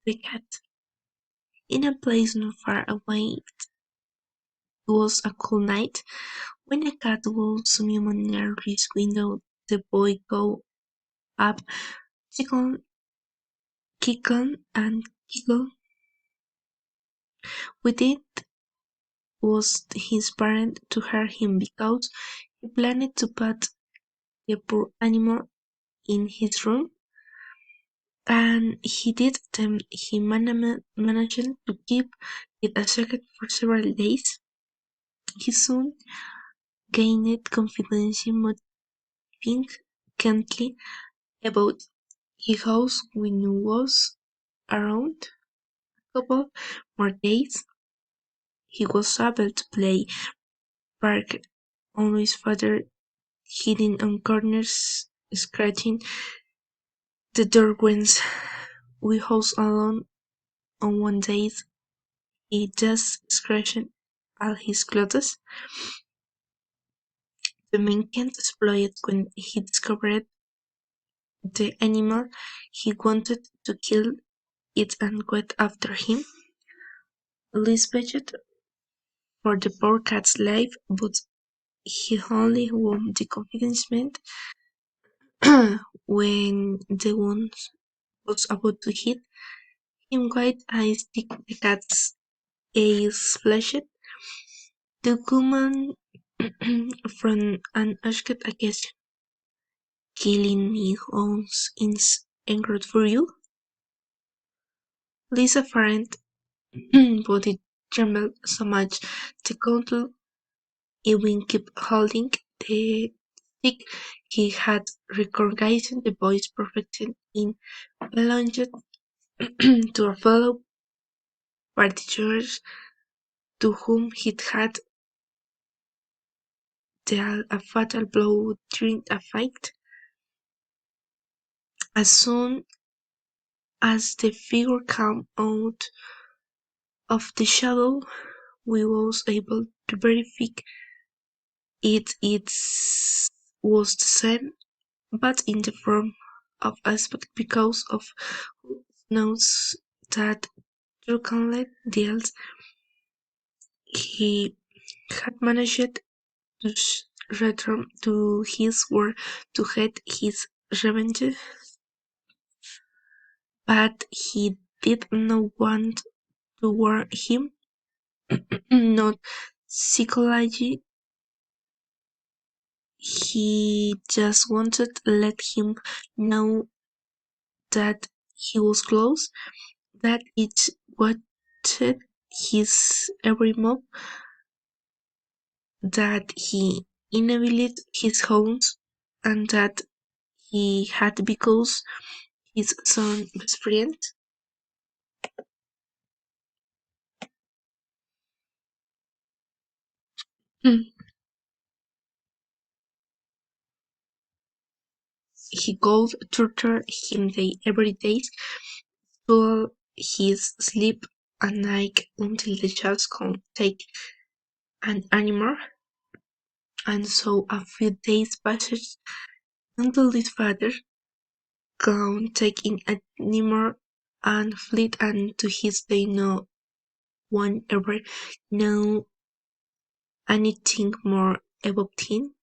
the cat. In a place not far away, it was a cool night. When a cat was meowing near his window, the boy got up, tickled, giggled, and giggled. With it was his parent to hear him because he planned to put the poor animal in his room, and he did. Then he managed to keep it a secret for several days. He soon gained confidence, moving gently about his house when he was around. A couple more days, he was able to play park on his father, hiding on corners, scratching the door when we was alone. On one day, he just scratched all his clothes. The man can't explode when he discovered the animal. He wanted to kill it and went after him. Lisbeth for the poor cat's life, but he only won the confidence when the one was about to hit him. White eyes stick the cat's eyes flashed. The woman from an asked a question. Killing me owns is angered for you? Lisa friend body trembled so much the couple even kept holding the stick. He had recognized the voice perfectly in belonged to a fellow participant to whom he'd had dealt a fatal blow during a fight. As soon as the figure came out of the shadow, we was able to verify it was the same, but in the form of aspect because of who knows that drunkenly deals he had managed to return to his world to get his revenge, but he did not want to warn him, not psychology. He just wanted to let him know that he was close, that it watched his every move, that he enabled his homes, and that he had because his son best friend. He could torture him every day, stole his sleep at night until the child could take an animal, and so a few days passed until his father gone taking an animal and fled, and to his day no one ever knew anything more about him.